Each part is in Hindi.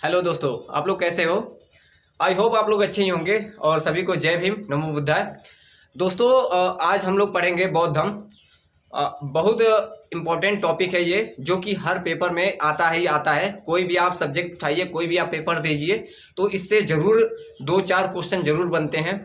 हेलो दोस्तों, आप लोग कैसे हो। आई होप आप लोग अच्छे ही होंगे और सभी को जय भीम, नमो बुद्धाय। दोस्तों, आज हम लोग पढ़ेंगे बौद्ध धर्म। बहुत इम्पोर्टेंट टॉपिक है ये, जो कि हर पेपर में आता ही आता है। कोई भी आप सब्जेक्ट उठाइए, कोई भी आप पेपर दीजिए, तो इससे ज़रूर दो चार क्वेश्चन ज़रूर बनते हैं।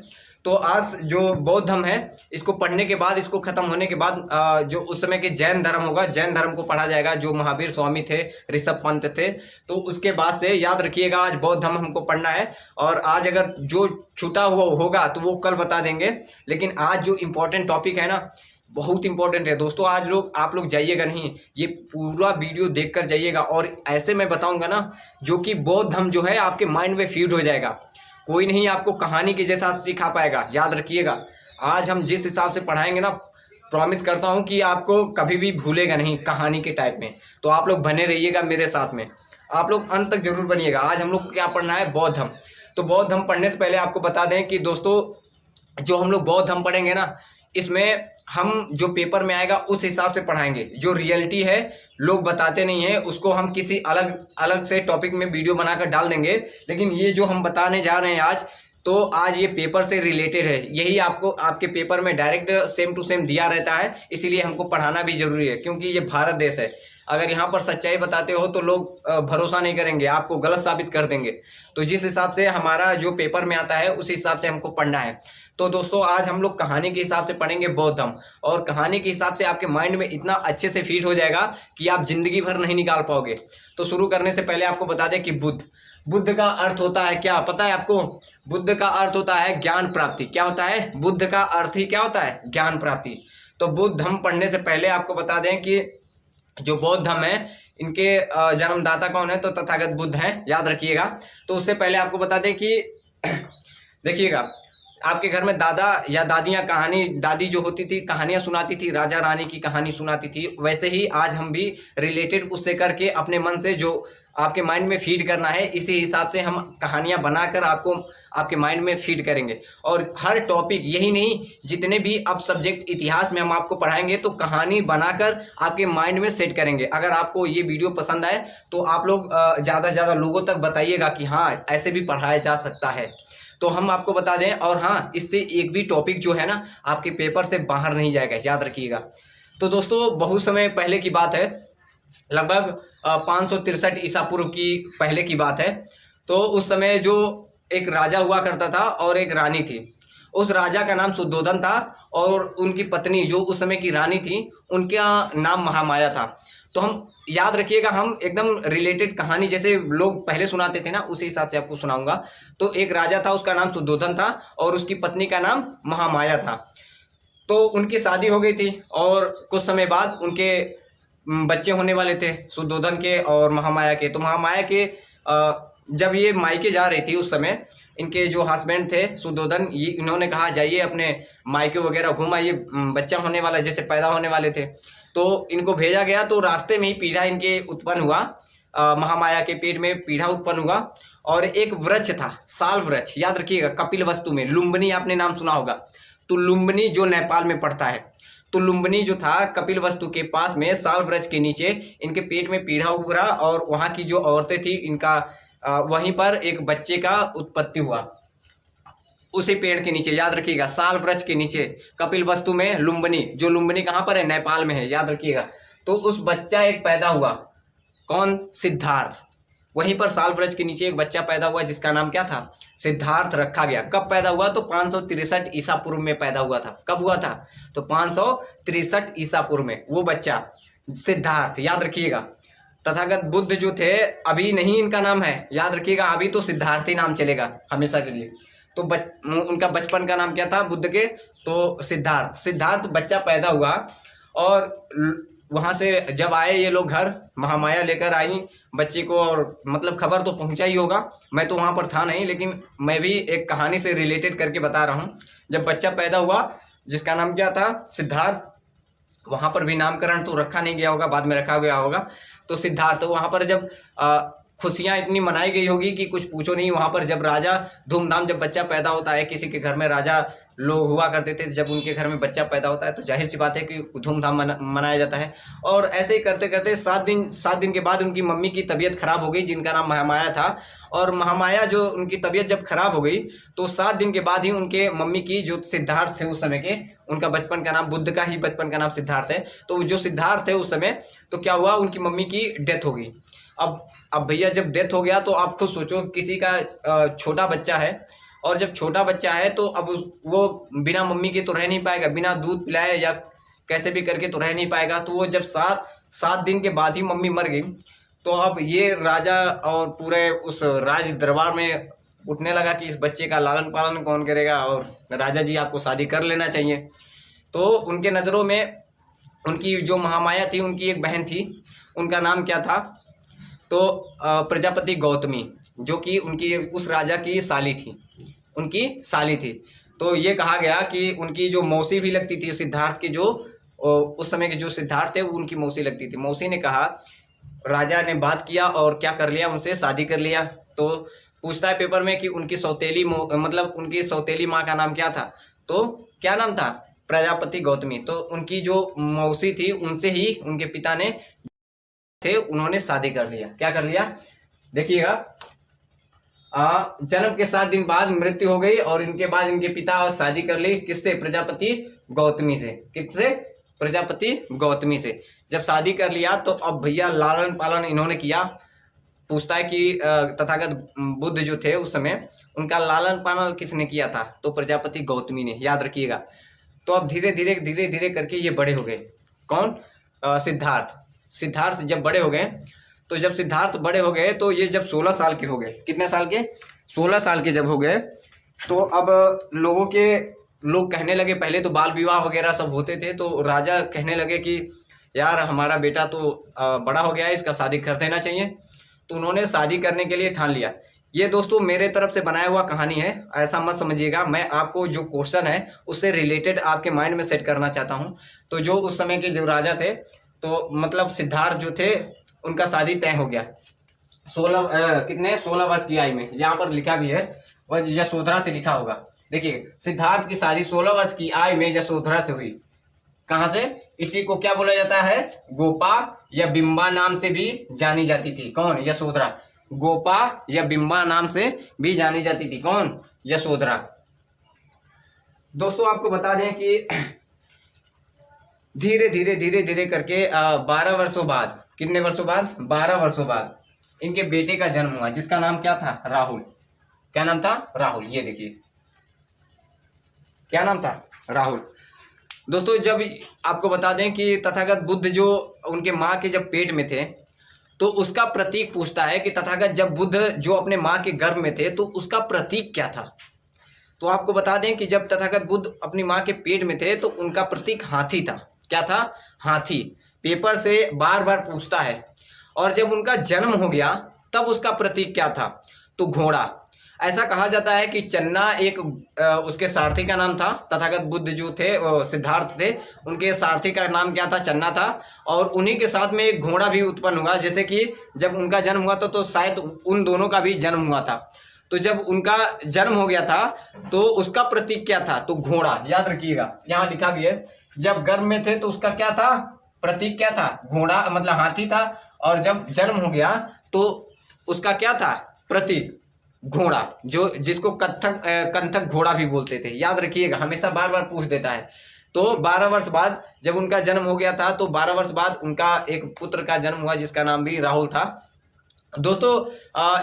तो आज जो बौद्ध धर्म है, इसको पढ़ने के बाद, इसको खत्म होने के बाद जो उस समय के जैन धर्म होगा, जैन धर्म को पढ़ा जाएगा। जो महावीर स्वामी थे, ऋषभ पंत थे, तो उसके बाद से याद रखिएगा आज बौद्ध धर्म हमको पढ़ना है। और आज अगर जो छूटा हुआ होगा तो वो कल बता देंगे, लेकिन आज जो इम्पोर्टेंट टॉपिक है ना, बहुत इंपॉर्टेंट है दोस्तों। आज आप लोग जाइएगा नहीं, ये पूरा वीडियो देख कर जाइएगा। और ऐसे मैं बताऊंगा ना, जो कि बौद्ध धर्म जो है आपके माइंड में फीड हो जाएगा। कोई नहीं आपको कहानी के जैसा सिखा पाएगा, याद रखिएगा। आज हम जिस हिसाब से पढ़ाएंगे ना, प्रॉमिस करता हूँ कि आपको कभी भी भूलेगा नहीं कहानी के टाइप में। तो आप लोग बने रहिएगा मेरे साथ में, आप लोग अंत तक जरूर बनिएगा। आज हम लोग क्या पढ़ना है, बौद्ध धर्म। तो बौद्ध धर्म पढ़ने से पहले आपको बता दें कि दोस्तों, जो हम लोग बौद्ध धर्म पढ़ेंगे ना, इसमें हम जो पेपर में आएगा उस हिसाब से पढ़ाएंगे। जो रियलिटी है, लोग बताते नहीं है, उसको हम किसी अलग अलग से टॉपिक में वीडियो बनाकर डाल देंगे। लेकिन ये जो हम बताने जा रहे हैं आज, तो आज ये पेपर से रिलेटेड है। यही आपको आपके पेपर में डायरेक्ट सेम टू सेम दिया रहता है, इसीलिए हमको पढ़ाना भी जरूरी है। क्योंकि ये भारत देश है, अगर यहाँ पर सच्चाई बताते हो तो लोग भरोसा नहीं करेंगे, आपको गलत साबित कर देंगे। तो जिस हिसाब से हमारा जो पेपर में आता है, उस हिसाब से हमको पढ़ना है। तो दोस्तों, आज हम लोग कहानी के हिसाब से पढ़ेंगे बौद्ध धर्म। और कहानी के हिसाब से आपके माइंड में इतना अच्छे से फिट हो जाएगा कि आप जिंदगी भर नहीं निकाल पाओगे। तो शुरू करने से पहले आपको बता दें कि बुद्ध का अर्थ होता है क्या, पता है आपको? बुद्ध का अर्थ होता है ज्ञान प्राप्ति। क्या होता है? बुद्ध का अर्थ ही क्या होता है? ज्ञान प्राप्ति। तो बुद्ध धर्म पढ़ने से पहले आपको बता दें कि जो बौद्ध धर्म है, इनके जन्मदाता कौन है? तो तथागत बुद्ध हैं, याद रखिएगा। तो उससे पहले आपको बता दें कि देखिएगा, आपके घर में दादा या दादियाँ दादी जो होती थी कहानियाँ सुनाती थी, राजा रानी की कहानी सुनाती थी। वैसे ही आज हम भी रिलेटेड उससे करके अपने मन से जो आपके माइंड में फीड करना है, इसी हिसाब से हम कहानियाँ बनाकर आपको आपके माइंड में फीड करेंगे। और हर टॉपिक, यही नहीं, जितने भी अब सब्जेक्ट इतिहास में हम आपको पढ़ाएंगे, तो कहानी बनाकर आपके माइंड में सेट करेंगे। अगर आपको ये वीडियो पसंद आए तो आप लोग ज़्यादा से ज़्यादा लोगों तक बताइएगा कि हाँ, ऐसे भी पढ़ाया जा सकता है। तो हम आपको बता दें, और हाँ, इससे एक भी टॉपिक जो है ना, आपके पेपर से बाहर नहीं जाएगा, याद रखिएगा। तो दोस्तों, बहुत समय पहले की बात है, लगभग 563 ईसा पूर्व की पहले की बात है। तो उस समय जो एक राजा हुआ करता था और एक रानी थी। उस राजा का नाम शुद्धोधन था, और उनकी पत्नी जो उस समय की रानी थी, उनका नाम महामाया था। तो हम याद रखिएगा, हम एकदम रिलेटेड कहानी जैसे लोग पहले सुनाते थे ना, उसी हिसाब से आपको सुनाऊंगा। तो एक राजा था, उसका नाम शुद्धोधन था, और उसकी पत्नी का नाम महामाया था। तो उनकी शादी हो गई थी, और कुछ समय बाद उनके बच्चे होने वाले थे, शुद्धोधन के और महामाया के। तो महामाया के जब ये मायके जा रही थी, उस समय इनके जो हस्बैंड थे शुद्धोधन, ये इन्होंने कहा जाइए अपने मायके वगैरह घूम आइए, बच्चा होने वाला, जैसे पैदा होने वाले थे। तो इनको भेजा गया। तो रास्ते में ही पीढ़ा इनके उत्पन्न हुआ, महामाया के पेट में पीढ़ा उत्पन्न हुआ। और एक वृक्ष था, साल वृक्ष, याद रखिएगा, कपिल वस्तु में लुम्बिनी आपने नाम सुना होगा। तो लुम्बिनी जो नेपाल में पड़ता है, तो लुम्बिनी जो था कपिल वस्तु के पास में, साल वृक्ष के नीचे इनके पेट में पीढ़ा उभरा, और वहाँ की जो औरतें थी, इनका वहीं पर एक बच्चे का उत्पत्ति हुआ, उसी पेड़ के नीचे, याद रखिएगा, साल वृक्ष के नीचे, कपिल वस्तु में लुम्बिनी। जो लुम्बिनी कहाँ पर है? नेपाल में है, याद रखिएगा। तो उस बच्चा एक पैदा हुआ, कौन? सिद्धार्थ। वहीं पर साल वृक्ष के नीचे एक बच्चा पैदा हुआ, जिसका नाम क्या था? सिद्धार्थ रखा गया। कब पैदा हुआ? तो 563 ईसा पूर्व में पैदा हुआ था। कब हुआ था? तो 563 ईसा पूर्व में वो बच्चा सिद्धार्थ, याद रखिएगा। तथागत बुद्ध जो थे, अभी नहीं इनका नाम है, याद रखिएगा, अभी तो सिद्धार्थ ही नाम चलेगा हमेशा के लिए। तो उनका बचपन का नाम क्या था बुद्ध के? तो सिद्धार्थ बच्चा पैदा हुआ। और वहाँ से जब आए ये लोग घर, महामाया लेकर आई बच्चे को, और मतलब खबर तो पहुँचा ही होगा, मैं तो वहाँ पर था नहीं, लेकिन मैं भी एक कहानी से रिलेटेड करके बता रहा हूँ। जब बच्चा पैदा हुआ, जिसका नाम क्या था? सिद्धार्थ, वहाँ पर भी नामकरण तो रखा नहीं गया होगा, बाद में रखा गया होगा। तो सिद्धार्थ, वहाँ पर जब खुशियाँ इतनी मनाई गई होगी कि कुछ पूछो नहीं। वहाँ पर जब राजा धूमधाम, जब बच्चा पैदा होता है किसी के घर में, राजा लोग हुआ करते थे। जब उनके घर में बच्चा पैदा होता है तो जाहिर सी बात है कि धूमधाम मनाया जाता है। और ऐसे ही करते करते 7 दिन के बाद उनकी मम्मी की तबीयत खराब हो गई, जिनका नाम महामाया था। और महामाया जो उनकी तबीयत जब खराब हो गई तो 7 दिन के बाद ही उनके मम्मी की जो सिद्धार्थ थे उस समय के, उनका बचपन का नाम, बुद्ध का ही बचपन का नाम सिद्धार्थ है, तो जो सिद्धार्थ थे उस समय, तो क्या हुआ, उनकी मम्मी की डेथ हो गई। अब भैया जब डेथ हो गया तो आप खुद सोचो, किसी का छोटा बच्चा है, और जब छोटा बच्चा है तो अब वो बिना मम्मी के तो रह नहीं पाएगा, बिना दूध पिलाए या कैसे भी करके तो रह नहीं पाएगा। तो वो जब 7 दिन के बाद ही मम्मी मर गई, तो अब ये राजा और पूरे उस राज दरबार में उठने लगा कि इस बच्चे का लालन पालन कौन करेगा, और राजा जी आपको शादी कर लेना चाहिए। तो उनके नज़रों में उनकी जो महामाया थी, उनकी एक बहन थी, उनका नाम क्या था, तो प्रजापति गौतमी, जो कि उनकी उस राजा की साली थी, उनकी साली थी। तो ये कहा गया कि उनकी जो मौसी भी लगती थी सिद्धार्थ की, जो उस समय के जो सिद्धार्थ थे वो उनकी मौसी लगती थी। मौसी ने कहा, राजा ने बात किया और क्या कर लिया, उनसे शादी कर लिया। तो पूछता है पेपर में कि उनकी सौतेली मतलब उनकी सौतेली माँ का नाम क्या था, तो क्या नाम था, प्रजापति गौतमी। तो उनकी जो मौसी थी उनसे ही उनके पिता ने थे, उन्होंने शादी कर लिया। क्या कर लिया, देखिएगा, जन्म के 7 दिन बाद मृत्यु हो गई, और इनके बाद इनके पिता शादी कर ली, किससे, प्रजापति गौतमी से। किससे, प्रजापति गौतमी से। जब शादी कर लिया तो अब भैया लालन पालन इन्होंने किया। पूछता है कि तथागत बुद्ध जो थे उस समय, उनका लालन पालन किसने किया था, तो प्रजापति गौतमी ने, याद रखिएगा। तो अब धीरे धीरे करके ये बड़े हो गए। कौन, सिद्धार्थ जब बड़े हो गए, तो जब सिद्धार्थ बड़े हो गए तो ये जब 16 साल के हो गए, कितने साल के, 16 साल के जब हो गए, तो अब लोग कहने लगे, पहले तो बाल विवाह वगैरह सब होते थे, तो राजा कहने लगे कि यार हमारा बेटा तो बड़ा हो गया है, इसका शादी कर देना चाहिए। तो उन्होंने शादी करने के लिए ठान लिया। ये दोस्तों मेरे तरफ से बनाया हुआ कहानी है, ऐसा मत समझिएगा। मैं आपको जो क्वेश्चन है उससे रिलेटेड आपके माइंड में सेट करना चाहता हूँ। तो जो उस समय के जो राजा थे, तो मतलब सिद्धार्थ जो थे, उनका शादी तय हो गया 16 वर्ष की आयु में। यहाँ पर लिखा भी है, वह यशोधरा से लिखा होगा। देखिए, सिद्धार्थ की शादी 16 वर्ष की आयु में यशोधरा से हुई। कहाँ से, इसी को क्या बोला जाता है, गोपा या बिंबा नाम से भी जानी जाती थी। कौन, यशोधरा। गोपा या बिंबा नाम से भी जानी जाती थी। कौन, यशोधरा। दोस्तों आपको बता दें कि धीरे धीरे करके 12 वर्षों बाद, कितने वर्षों बाद, 12 वर्षों बाद इनके बेटे का जन्म हुआ, जिसका नाम क्या था, राहुल। क्या नाम था, राहुल। ये देखिए, क्या नाम था, राहुल। दोस्तों जब आपको बता दें कि तथागत बुद्ध जो उनके माँ के जब पेट में थे, तो उसका प्रतीक पूछता है कि तथागत जब बुद्ध जो अपने माँ के गर्भ में थे, तो उसका प्रतीक क्या था। तो आपको बता दें कि जब तथागत बुद्ध अपनी माँ के पेट में थे, तो उनका प्रतीक हाथी था। क्या था, हाथी। पेपर से बार बार पूछता है। और जब उनका जन्म हो गया तब उसका प्रतीक क्या था, तो घोड़ा। ऐसा कहा जाता है कि चन्ना एक उसके सारथी का नाम था। तथागत बुद्ध जो थे, सिद्धार्थ थे, उनके सारथी का नाम क्या था, चन्ना था। और उन्हीं के साथ में एक घोड़ा भी उत्पन्न हुआ। जैसे कि जब उनका जन्म हुआ था तो शायद उन दोनों का भी जन्म हुआ था। तो जब उनका जन्म हो गया था तो उसका प्रतीक क्या था, तो घोड़ा। याद रखिएगा, यहाँ लिखा भी है, जब गर्भ में थे तो उसका क्या था, प्रतीक क्या था, घोड़ा, मतलब हाथी था। और जब जन्म हो गया तो उसका क्या था, प्रतीक घोड़ा, जो जिसको कंथक घोड़ा भी बोलते थे। याद रखिएगा, हमेशा बार बार पूछ देता है। तो 12 वर्ष बाद जब उनका जन्म हो गया था, तो 12 वर्ष बाद उनका एक पुत्र का जन्म हुआ, जिसका नाम भी राहुल था। दोस्तों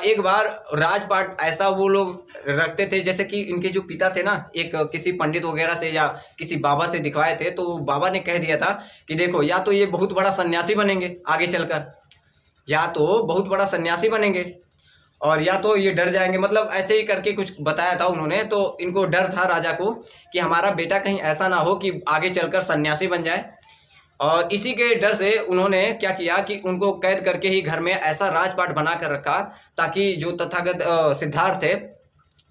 एक बार राजपाट ऐसा वो लोग रखते थे, जैसे कि इनके जो पिता थे ना, एक किसी पंडित वगैरह से या किसी बाबा से दिखवाए थे। तो बाबा ने कह दिया था कि देखो, या तो ये बहुत बड़ा सन्यासी बनेंगे आगे चलकर, या तो बहुत बड़ा सन्यासी बनेंगे, और या तो ये डर जाएंगे। मतलब ऐसे ही करके कुछ बताया था उन्होंने। तो इनको डर था राजा को कि हमारा बेटा कहीं ऐसा ना हो कि आगे चलकर सन्यासी बन जाए। और इसी के डर से उन्होंने क्या किया कि उनको कैद करके ही घर में ऐसा राजपाट बना कर रखा, ताकि जो तथागत सिद्धार्थ थे,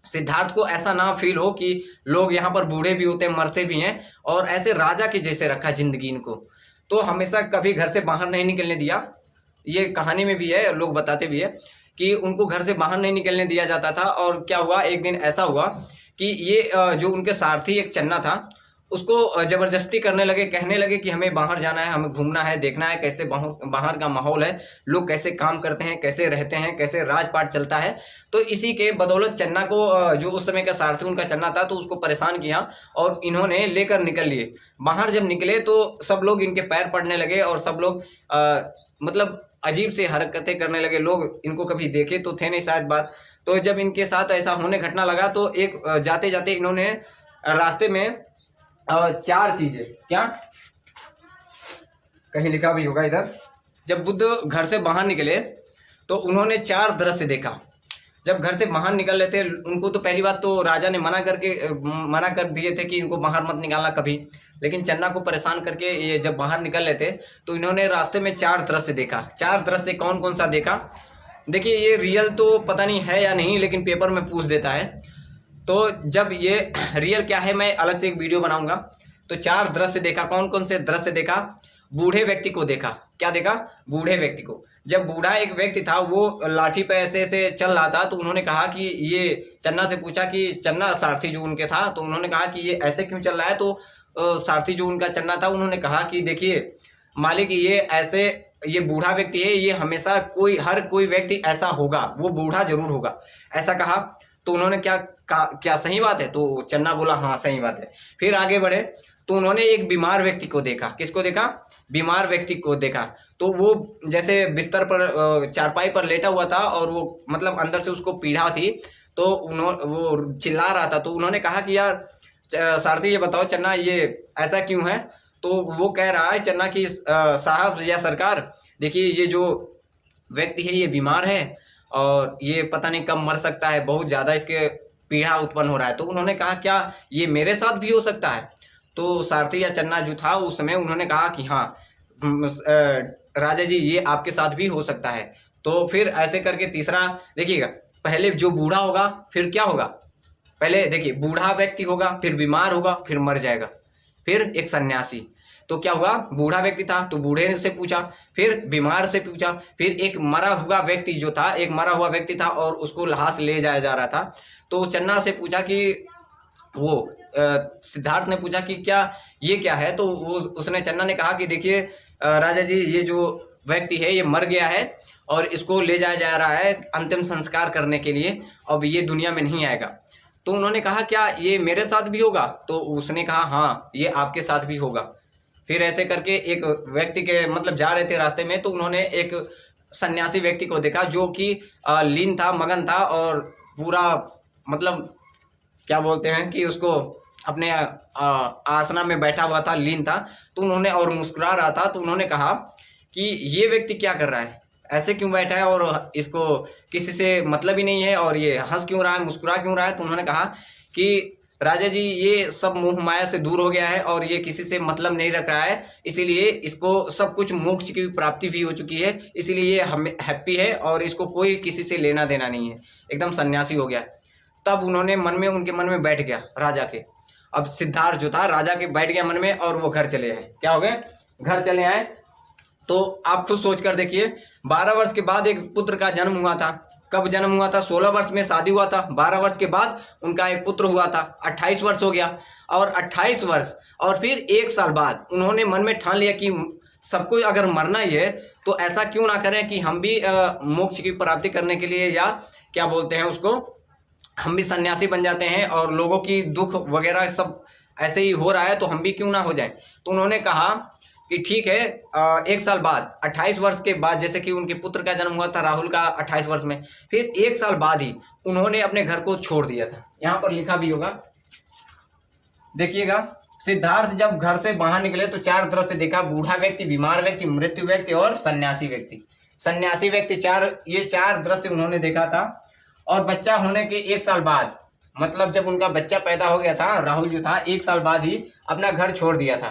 सिद्धार्थ को ऐसा ना फील हो कि लोग यहाँ पर बूढ़े भी होते हैं, मरते भी हैं, और ऐसे राजा के जैसे रखा जिंदगी इनको। तो हमेशा कभी घर से बाहर नहीं निकलने दिया। ये कहानी में भी है, लोग बताते भी है कि उनको घर से बाहर नहीं निकलने दिया जाता था। और क्या हुआ, एक दिन ऐसा हुआ कि ये जो उनके सारथी एक चन्ना था उसको जबरदस्ती करने लगे, कहने लगे कि हमें बाहर जाना है, हमें घूमना है, देखना है कैसे बाहर का माहौल है, लोग कैसे काम करते हैं, कैसे रहते हैं, कैसे राजपाट चलता है। तो इसी के बदौलत चन्ना को जो उस समय का सारथी उनका चन्ना था तो उसको परेशान किया और इन्होंने लेकर निकल लिए। बाहर जब निकले तो सब लोग इनके पैर पड़ने लगे और सब लोग मतलब अजीब से हरकतें करने लगे। लोग इनको कभी देखे तो थे नहीं शायद बात। तो जब इनके साथ ऐसा होने घटना लगा तो एक जाते जाते इन्होंने रास्ते में 4 चीजें, क्या कहीं लिखा भी होगा इधर, जब बुद्ध घर से बाहर निकले तो उन्होंने 4 दृश्य देखा। जब घर से बाहर निकल रहे थे उनको तो पहली बात तो राजा ने मना कर दिए थे कि इनको बाहर मत निकालना कभी, लेकिन चन्ना को परेशान करके ये जब बाहर निकल रहे थे तो इन्होंने रास्ते में 4 दृश्य देखा। 4 दृश्य कौन कौन सा देखा? देखिए ये रियल तो पता नहीं है या नहीं, लेकिन पेपर में पूछ देता है। तो जब ये रियल क्या है मैं अलग से एक वीडियो बनाऊंगा। तो 4 दृश्य देखा। कौन कौन से दृश्य देखा? बूढ़े व्यक्ति को देखा। क्या देखा? बूढ़े व्यक्ति को। जब बूढ़ा एक व्यक्ति था वो लाठी पे ऐसे ऐसे चल रहा था तो उन्होंने कहा कि ये चन्ना से पूछा कि चन्ना सारथी जो उनके था, तो उन्होंने कहा कि ये ऐसे क्यों चल रहा है? तो सारथी जो उनका चन्ना था उन्होंने कहा कि देखिए मालिक ये ऐसे, ये बूढ़ा व्यक्ति है, ये हमेशा हर कोई व्यक्ति ऐसा होगा, वो बूढ़ा जरूर होगा, ऐसा कहा। तो उन्होंने क्या सही बात है? तो चन्ना बोला हाँ सही बात है। फिर आगे बढ़े तो उन्होंने एक बीमार व्यक्ति को देखा। किसको देखा? बीमार व्यक्ति को देखा। तो वो जैसे बिस्तर पर चारपाई पर लेटा हुआ था और वो मतलब अंदर से उसको पीड़ा थी, तो वो चिल्ला रहा था। तो उन्होंने कहा कि यार सारथी ये बताओ चन्ना ये ऐसा क्यों है? तो वो कह रहा है चन्ना कि साहब या सरकार देखिए ये जो व्यक्ति है ये बीमार है और ये पता नहीं कब मर सकता है, बहुत ज़्यादा इसके पीड़ा उत्पन्न हो रहा है। तो उन्होंने कहा क्या ये मेरे साथ भी हो सकता है? तो सारथी या चन्ना जो था उस समय उन्होंने कहा कि हाँ राजा जी ये आपके साथ भी हो सकता है। तो फिर ऐसे करके तीसरा देखिएगा, पहले जो बूढ़ा होगा फिर क्या होगा? पहले देखिए बूढ़ा व्यक्ति होगा, फिर बीमार होगा, फिर मर जाएगा, फिर एक सन्यासी। तो क्या हुआ? बूढ़ा व्यक्ति था तो बूढ़े से पूछा, फिर बीमार से पूछा, फिर एक मरा हुआ व्यक्ति जो था, एक मरा हुआ व्यक्ति था और उसको लाश ले जाया जा रहा था। तो चन्ना से पूछा कि वो सिद्धार्थ ने पूछा कि क्या ये क्या है? तो उसने चन्ना ने कहा कि देखिए राजा जी ये जो व्यक्ति है ये मर गया है और इसको ले जाया जा रहा है अंतिम संस्कार करने के लिए, अब ये दुनिया में नहीं आएगा। तो उन्होंने कहा क्या ये मेरे साथ भी होगा? तो उसने कहा हाँ ये आपके साथ भी होगा। फिर ऐसे करके एक व्यक्ति के मतलब जा रहे थे रास्ते में तो उन्होंने एक सन्यासी व्यक्ति को देखा जो कि लीन था, मगन था और पूरा मतलब क्या बोलते हैं कि उसको अपने आसना में बैठा हुआ था, लीन था। तो उन्होंने और मुस्कुरा रहा था। तो उन्होंने कहा कि ये व्यक्ति क्या कर रहा है, ऐसे क्यों बैठा है और इसको किसी से मतलब ही नहीं है और ये हंस क्यों रहा है, मुस्कुरा क्यों रहा है? तो उन्होंने कहा कि राजा जी ये सब मोह माया से दूर हो गया है और ये किसी से मतलब नहीं रख रहा है, इसीलिए इसको सब कुछ मोक्ष की प्राप्ति भी हो चुकी है, इसीलिए ये हमें हैप्पी है और इसको कोई किसी से लेना देना नहीं है, एकदम सन्यासी हो गया। तब उन्होंने उनके मन में बैठ गया राजा के। अब सिद्धार्थ जो था राजा के बैठ गया मन में और वो घर चले आए। क्या हो गए? घर चले आए। तो आप खुद सोच कर देखिए 12 वर्ष के बाद एक पुत्र का जन्म हुआ था। कब जन्म हुआ था? 16 वर्ष में शादी हुआ था, 12 वर्ष के बाद उनका एक पुत्र हुआ था, 28 वर्ष हो गया। और 28 वर्ष और फिर 1 साल बाद उन्होंने मन में ठान लिया कि सबको अगर मरना ही है तो ऐसा क्यों ना करें कि हम भी मोक्ष की प्राप्ति करने के लिए या क्या बोलते हैं उसको, हम भी सन्यासी बन जाते हैं और लोगों की दुख वगैरह सब ऐसे ही हो रहा है तो हम भी क्यों ना हो जाएं। तो उन्होंने कहा कि ठीक है 1 साल बाद 28 वर्ष के बाद, जैसे कि उनके पुत्र का जन्म हुआ था राहुल का 28 वर्ष में, फिर 1 साल बाद ही उन्होंने अपने घर को छोड़ दिया था। यहाँ पर लिखा भी होगा, देखिएगा। सिद्धार्थ जब घर से बाहर निकले तो 4 तरह से देखा, बूढ़ा व्यक्ति, बीमार व्यक्ति, मृत्यु व्यक्ति और सन्यासी व्यक्ति। सन्यासी व्यक्ति ये 4 दृश्य उन्होंने देखा था। और बच्चा होने के 1 साल बाद, मतलब जब उनका बच्चा पैदा हो गया था, राहुल जो था 1 साल बाद ही अपना घर छोड़ दिया था।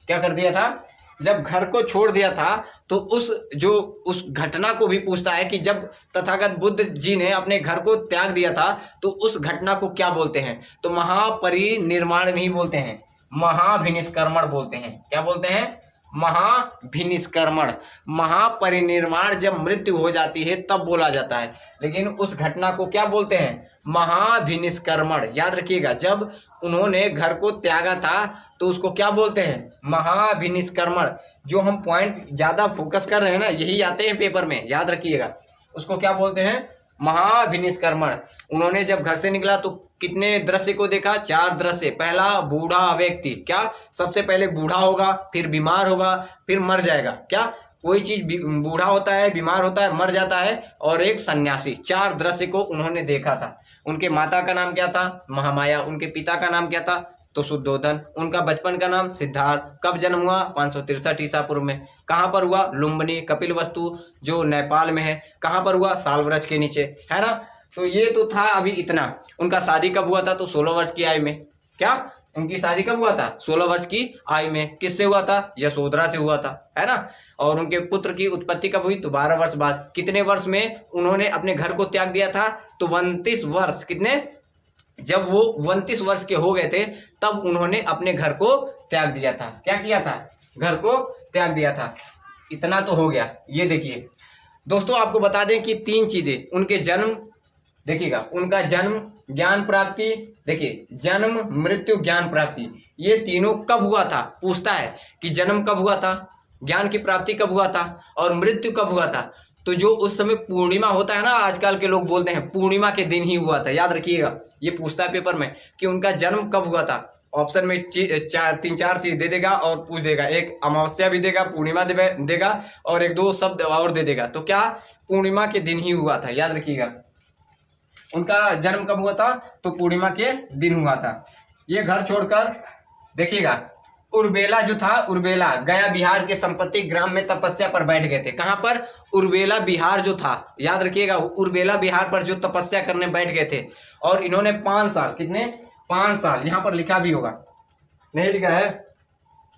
क्या कर दिया था? जब घर को छोड़ दिया था तो उस घटना को भी पूछता है कि जब तथागत बुद्ध जी ने अपने घर को त्याग दिया था तो उस घटना को क्या बोलते हैं? तो महापरिनिर्वाण नहीं बोलते हैं, महाभिनिष्क्रमण बोलते हैं। क्या बोलते हैं? महाभिनिष्क्रमण, महापरिनिर्वाण जब मृत्यु हो जाती है तब बोला जाता है, लेकिन उस घटना को क्या बोलते हैं? महाभिनिष्क्रमण। याद रखिएगा, जब उन्होंने घर को त्यागा था तो उसको क्या बोलते हैं? महाभिनिष्क्रमण। जो हम पॉइंट ज्यादा फोकस कर रहे हैं ना, यही आते हैं पेपर में, याद रखिएगा। उसको क्या बोलते हैं? महाभिनिष्क्रमण। उन्होंने जब घर से निकला तो कितने दृश्य को देखा? 4 दृश्य। पहला, बूढ़ा व्यक्ति। क्या? सबसे पहले बूढ़ा होगा, फिर बीमार होगा, फिर मर जाएगा। क्या? कोई चीज बूढ़ा होता है, बीमार होता है, मर जाता है, और एक सन्यासी। 4 दृश्य को उन्होंने देखा था। उनके माता का नाम क्या था? महामाया। उनके पिता का नाम क्या था? तो शुद्धोधन। उनका बचपन का नाम सिद्धार्थ। कब जन्म हुआ? 563 ईसा पूर्व में। कहाँ पर हुआ? लुम्बिनी, कपिलवस्तु जो नेपाल में है। कहाँ पर हुआ? साल वृक्ष के नीचे, है ना। तो ये तो था अभी इतना। उनका शादी कब हुआ था? तो 16 वर्ष की आयु में। क्या? उनकी शादी कब हुआ था? 16 वर्ष की आयु में। किससे हुआ था? यशोधरा से हुआ था, है ना। और उनके पुत्र की उत्पत्ति कब हुई? तो 12 वर्ष बाद। कितने वर्ष में उन्होंने अपने घर को त्याग दिया था? तो 29 वर्ष। कितने? जब वो 29 वर्ष के हो गए थे तब उन्होंने अपने घर को त्याग दिया था। क्या किया था? घर को त्याग दिया था। इतना तो हो गया। ये देखिए दोस्तों, आपको बता दें कि 3 चीजें, उनके जन्म, देखिएगा, उनका जन्म, ज्ञान प्राप्ति, देखिए जन्म, मृत्यु, ज्ञान प्राप्ति, ये तीनों कब हुआ था? पूछता है कि जन्म कब हुआ था, ज्ञान की प्राप्ति कब हुआ था, और मृत्यु कब हुआ था। तो जो उस समय पूर्णिमा होता है ना, आजकल के लोग बोलते हैं पूर्णिमा के दिन ही हुआ था। याद रखिएगा, ये पूछता है पेपर में कि उनका जन्म कब हुआ था। ऑप्शन में 3-4 चीज दे देगा और पूछ देगा। एक अमावस्या भी देगा, पूर्णिमा देगा, और 1-2 शब्द और दे देगा। तो क्या? पूर्णिमा के दिन ही हुआ था। याद रखिएगा, उनका जन्म कब हुआ था? तो पूर्णिमा के दिन हुआ था। ये घर छोड़कर, देखिएगा, उर्बेला जो था, उर्बेला गया बिहार के संपत्ति ग्राम में तपस्या पर बैठ गए थे। कहां पर? उर्बेला बिहार जो था, याद रखिएगा, उर्बेला बिहार पर जो तपस्या करने बैठ गए थे। और इन्होंने 5 साल, कितने? 5 साल, यहां पर लिखा भी होगा, नहीं लिखा है?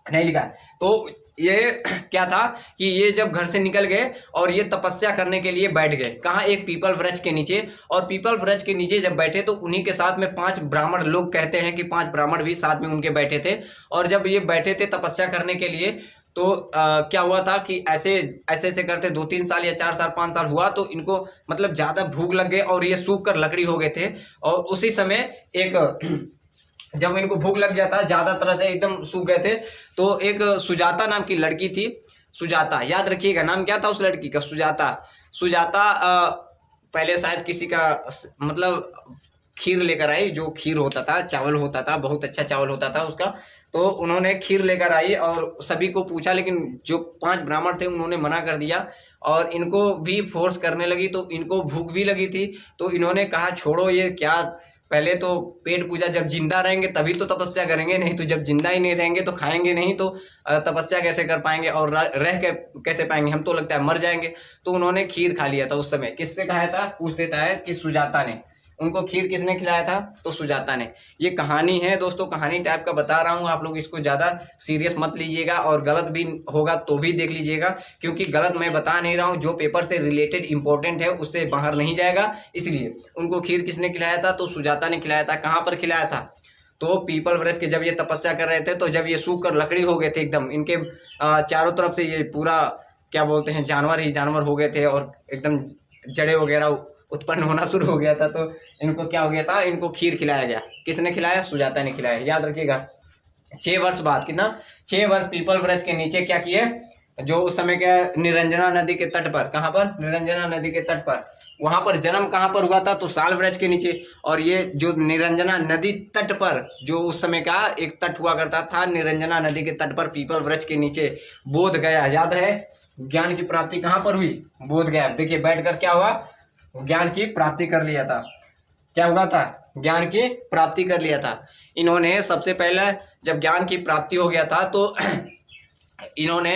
नहीं लिखा है। तो ये क्या था कि ये जब घर से निकल गए और ये तपस्या करने के लिए बैठ गए। कहाँ? एक पीपल वृक्ष के नीचे। और पीपल वृक्ष के नीचे जब बैठे तो उन्हीं के साथ में 5 ब्राह्मण, लोग कहते हैं कि 5 ब्राह्मण भी साथ में उनके बैठे थे। और जब ये बैठे थे तपस्या करने के लिए तो क्या हुआ था कि ऐसे ऐसे करते 2-3 साल या 4 साल 5 साल हुआ तो इनको मतलब ज़्यादा भूख लग गए और ये सूख कर लकड़ी हो गए थे। और उसी समय एक जब इनको भूख लग गया था, ज्यादा तरह से एकदम सूख गए थे, तो एक सुजाता नाम की लड़की थी। सुजाता, याद रखिएगा, नाम क्या था उस लड़की का? सुजाता। सुजाता पहले शायद किसी का मतलब खीर लेकर आई, जो खीर होता था, चावल होता था, बहुत अच्छा चावल होता था उसका। तो उन्होंने खीर लेकर आई और सभी को पूछा, लेकिन जो 5 ब्राह्मण थे उन्होंने मना कर दिया और इनको भी फोर्स करने लगी। तो इनको भूख भी लगी थी, तो इन्होंने कहा छोड़ो ये क्या, पहले तो पेट पूजा, जब जिंदा रहेंगे तभी तो तपस्या करेंगे, नहीं तो जब जिंदा ही नहीं रहेंगे तो खाएंगे नहीं, तो तपस्या कैसे कर पाएंगे और रह के कैसे पाएंगे, हम तो लगता है मर जाएंगे। तो उन्होंने खीर खा लिया था उस समय। किससे खाया था? पूछ देता है कि सुजाता ने। उनको खीर किसने खिलाया था? तो सुजाता ने। ये कहानी है दोस्तों, कहानी टाइप का बता रहा हूँ, आप लोग इसको ज़्यादा सीरियस मत लीजिएगा और गलत भी होगा तो भी देख लीजिएगा, क्योंकि गलत मैं बता नहीं रहा हूँ, जो पेपर से रिलेटेड इंपॉर्टेंट है उससे बाहर नहीं जाएगा। इसलिए उनको खीर किसने खिलाया था? तो सुजाता ने खिलाया था। कहाँ पर खिलाया था? तो पीपल वृक्ष के जब ये तपस्या कर रहे थे, तो जब ये सूख कर लकड़ी हो गए थे एकदम, इनके चारों तरफ से ये पूरा क्या बोलते हैं, जानवर ही जानवर हो गए थे और एकदम जड़े वगैरह उत्पन्न होना शुरू हो गया था। तो इनको क्या हो गया था? इनको खीर खिलाया गया। किसने खिलाया? सुजाता ने खिलाया। याद रखिएगा, 6 वर्ष बाद, कितना? 6 वर्ष पीपल वृक्ष के नीचे क्या किए, जो उस समय क्या, निरंजना नदी के तट पर। कहाँ पर? निरंजना नदी के तट पर। वहां पर जन्म कहाँ पर हुआ था? तो साल वृक्ष के नीचे। और ये जो निरंजना नदी तट पर, जो उस समय का एक तट हुआ करता था, निरंजना नदी के तट पर पीपल वृक्ष के नीचे बोध गया। याद है? ज्ञान की प्राप्ति कहाँ पर हुई? बोध गया। देखिए बैठकर क्या हुआ? ज्ञान की प्राप्ति कर लिया था। क्या हुआ था? ज्ञान की प्राप्ति कर लिया था। इन्होंने सबसे पहले जब ज्ञान की प्राप्ति हो गया था तो इन्होंने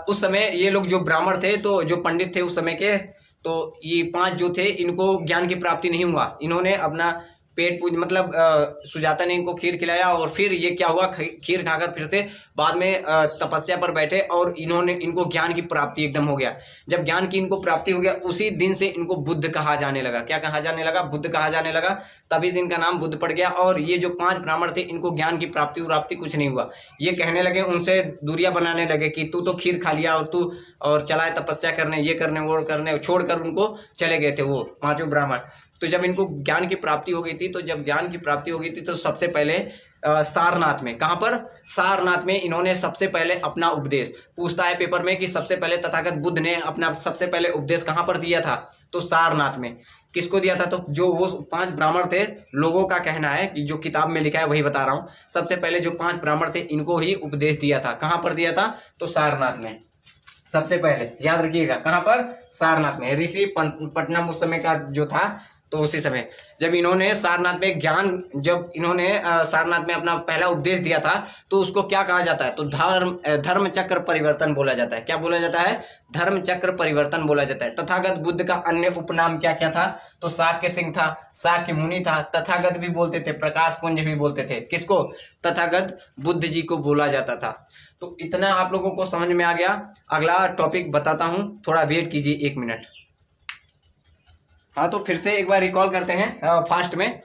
उस समय ये लोग जो ब्राह्मण थे, तो जो पंडित थे उस समय के, तो ये 5 जो थे, इनको ज्ञान की प्राप्ति नहीं हुआ। इन्होंने अपना पेट पूज मतलब सुजाता ने इनको खीर खिलाया और फिर ये क्या हुआ, खीर खाकर फिर से बाद में तपस्या पर बैठे और इनको ज्ञान की प्राप्ति एकदम हो गया। जब ज्ञान की इनको प्राप्ति हो गया उसी दिन से इनको बुद्ध कहा जाने लगा। क्या कहा जाने लगा? बुद्ध कहा जाने लगा। तभी से इनका नाम बुद्ध पड़ गया। और ये जो 5 ब्राह्मण थे इनको ज्ञान की प्राप्ति कुछ नहीं हुआ। ये कहने लगे, उनसे दूरियां बनाने लगे कि तू तो खीर खा लिया और चलाए तपस्या करने, ये करने वो करने, छोड़कर उनको चले गए थे वो 5 ब्राह्मण। तो जब इनको ज्ञान की प्राप्ति हो गई थी तो सबसे पहले सारनाथ में, कहाँ पर? सारनाथ में इन्होंने सबसे पहले अपना उपदेश, पूछता है पेपर में कि सबसे पहले तथागत बुद्ध ने अपना सबसे पहले उपदेश कहाँ पर दिया था? तो सारनाथ में। किसको दिया था? तो जो वो 5 ब्राह्मण थे, लोगों का कहना है कि जो किताब में लिखा है वही बता रहा हूँ। सबसे पहले जो 5 ब्राह्मण थे इनको ही उपदेश दिया था। कहाँ पर दिया था? तो सारनाथ में सबसे पहले। याद रखिएगा, कहाँ पर? सारनाथ में। ऋषि पटनम उस समय का जो था, तो उसी समय जब इन्होंने सारनाथ में सारनाथ में अपना पहला उपदेश दिया था तो उसको क्या कहा जाता है? तो धर्म चक्र परिवर्तन बोला जाता है। क्या बोला जाता है? धर्म चक्र परिवर्तन बोला जाता है। तथागत बुद्ध का अन्य उपनाम क्या क्या था? तो शाक्य सिंह था, शाक्य मुनि था, तथागत भी बोलते थे, प्रकाश पुंज भी बोलते थे। किसको? तथागत बुद्ध जी को बोला जाता था। तो इतना आप लोगों को समझ में आ गया। अगला टॉपिक बताता हूं, थोड़ा वेट कीजिए 1 मिनट। हाँ, तो फिर से एक बार रिकॉल करते हैं फास्ट में।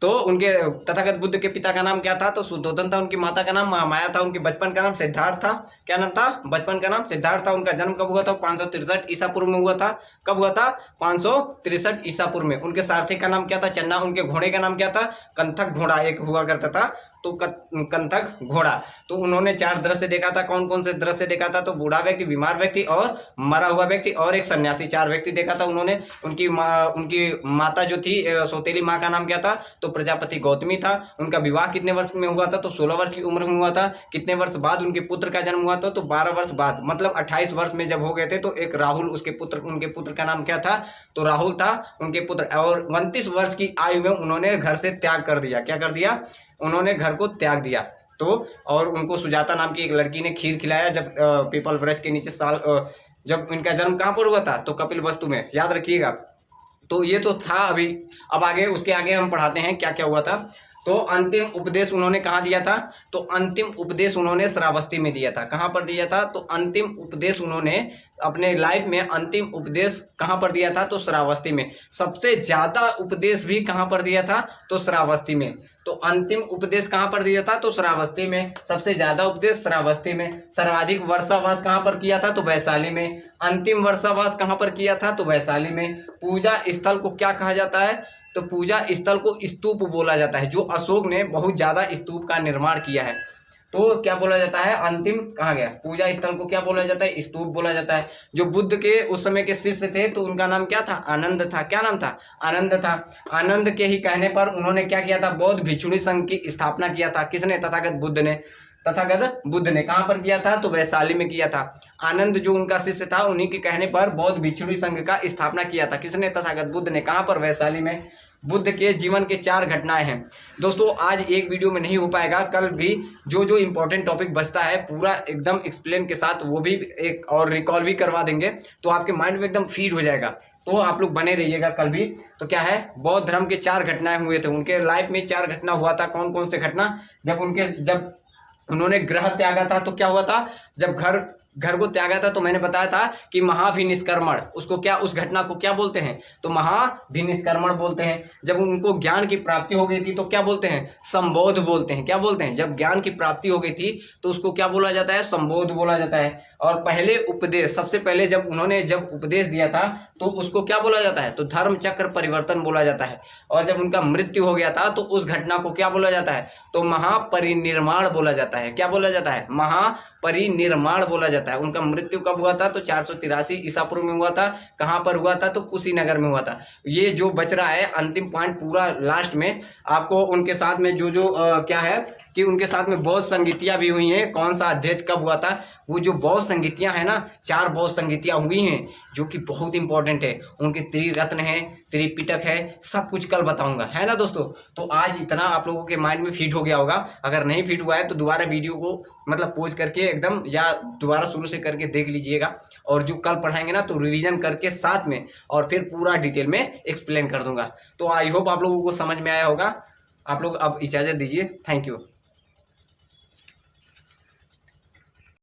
तो उनके तथागत बुद्ध के पिता का नाम क्या था? तो सुद्धोधन था। उनकी माता का नाम महामाया था। उनके बचपन का नाम सिद्धार्थ था। क्या नाम था? बचपन का नाम सिद्धार्थ था। उनका जन्म कब हुआ था? 563 ईसा पूर्व में हुआ था। कब हुआ था? 563 ईसा पूर्व में। उनके सारथी का नाम क्या था? चन्ना। उनके घोड़े का नाम क्या था? कंथक घोड़ा एक हुआ करता था, तो कंथक घोड़ा। तो उन्होंने 4 दृश्य देखा था। कौन कौन से दृश्य देखा था? तो बूढ़ा व्यक्ति, बीमार व्यक्ति और मरा हुआ व्यक्ति और एक सन्यासी, 4 व्यक्ति देखा था उन्होंने। उनकी माता जो थी, सौतेली माँ का नाम क्या था? तो प्रजापति गौतमी था। उनका विवाह कितने वर्ष में हुआ था? तो 16 वर्ष की उम्र में हुआ था। कितने वर्ष बाद उनके पुत्र का जन्म हुआ था? तो 12 वर्ष बाद, मतलब 28 वर्ष में जब हो गए थे तो एक राहुल उनके पुत्र का नाम क्या था? तो राहुल था उनके पुत्र। और 29 वर्ष की आयु में उन्होंने घर से त्याग कर दिया। क्या कर दिया? उन्होंने घर को त्याग दिया। तो और उनको सुजाता नाम की एक लड़की ने खीर खिलाया जब पीपल वृक्ष के नीचे जब इनका जन्म कहाँ पर हुआ था? तो कपिल वस्तु में। याद रखिएगा। तो ये तो था अभी। अब आगे, उसके आगे हम पढ़ाते हैं क्या क्या हुआ था। तो अंतिम उपदेश उन्होंने कहाँ दिया था? तो अंतिम उपदेश उन्होंने श्रावस्ती में दिया था। कहाँ पर दिया था? तो अंतिम उपदेश उन्होंने अपने लाइफ में अंतिम उपदेश कहाँ पर दिया था? तो श्रावस्ती में। सबसे ज्यादा उपदेश भी कहाँ पर दिया था? तो श्रावस्ती में। तो अंतिम उपदेश कहाँ पर दिया था? तो श्रावस्ती में। सबसे ज्यादा उपदेश श्रावस्ती में। सर्वाधिक वर्षावास कहाँ पर किया था? तो वैशाली में। अंतिम वर्षावास कहाँ पर किया था? तो वैशाली में। पूजा स्थल को क्या कहा जाता है? तो पूजा स्थल को स्तूप बोला जाता है। जो अशोक ने बहुत ज्यादा स्तूप का निर्माण किया है, तो क्या बोला जाता है? अंतिम कहाँ गया? पूजा स्थल को क्या बोला जाता है? स्तूप बोला जाता है। जो बुद्ध के उस समय के शिष्य थे तो उनका नाम क्या था? आनंद था। क्या नाम था? आनंद था। आनंद के ही कहने पर उन्होंने क्या किया था? बौद्ध भिक्षुणी संघ की स्थापना किया था। किसने? तथागत बुद्ध ने। तथागत बुद्ध ने कहाँ पर किया था? तो वैशाली में किया था। आनंद जो उनका शिष्य था, उन्हीं के कहने पर बौद्ध भिक्षुणी संघ का स्थापना किया था। किसने? तथागत बुद्ध ने। कहाँ पर? वैशाली में। बुद्ध के जीवन के 4 घटनाएं हैं। दोस्तों आज एक वीडियो में नहीं हो पाएगा, कल भी जो इंपॉर्टेंट टॉपिक बचता है पूरा एकदम एक्सप्लेन के साथ वो भी एक और रिकॉल भी करवा देंगे, तो आपके माइंड में एकदम फीड हो जाएगा। तो आप लोग बने रहिएगा कल भी। तो क्या है? बौद्ध धर्म के 4 घटनाएं हुए थे। उनके लाइफ में 4 घटना हुआ था। कौन कौन से घटना? जब उन्होंने ग्रह त्यागा था तो क्या हुआ था? जब घर को त्यागा था तो मैंने बताया था कि महाभिनिष्क्रमण, उसको क्या, उस घटना को क्या बोलते हैं? तो महाभिनिष्क्रमण बोलते हैं। जब उनको ज्ञान की प्राप्ति हो गई थी तो क्या बोलते हैं? संबोध बोलते हैं। क्या बोलते हैं? जब ज्ञान की प्राप्ति हो गई थी तो उसको क्या बोला जाता है? संबोध बोला जाता है। और पहले उपदेश, सबसे पहले जब उन्होंने उपदेश दिया था तो उसको क्या बोला जाता है? तो धर्म चक्र परिवर्तन बोला जाता है। और जब उनका मृत्यु हो गया था तो उस घटना को क्या बोला जाता है? तो महापरिनिर्वाण बोला जाता है। क्या बोला जाता है? महापरिनिर्वाण बोला जाता है। उनका मृत्यु कब हुआ था? तो 483 ईसा पूर्व में हुआ था। कहां पर हुआ था? तो कुशीनगर में हुआ था। ये जो बच रहा है अंतिम पॉइंट पूरा लास्ट में आपको उनके साथ में जो क्या है कि उनके साथ में बौद्ध संगीतियां भी हुई हैं। कौन सा अध्यक्ष कब हुआ था? वो जो बौद्ध संगीतियां हैं ना, 4 बौद्ध संगीतियां हुई हैं जो कि बहुत इंपॉर्टेंट है। उनके त्रिरत्न है, त्रिपिटक है, सब कुछ कल बताऊंगा, है ना दोस्तों। तो आज इतना आप लोगों के माइंड में फिट हो गया होगा। अगर नहीं फिट हुआ है तो दोबारा वीडियो को मतलब पॉज करके एकदम या दोबारा शुरू से करके देख लीजिएगा, और जो कल पढ़ाएंगे ना तो रिवीजन करके साथ में और फिर पूरा डिटेल में एक्सप्लेन कर दूंगा। तो आई होप आप लोगों को समझ में आया होगा। आप लोग अब इजाज़त दीजिए। Thank you.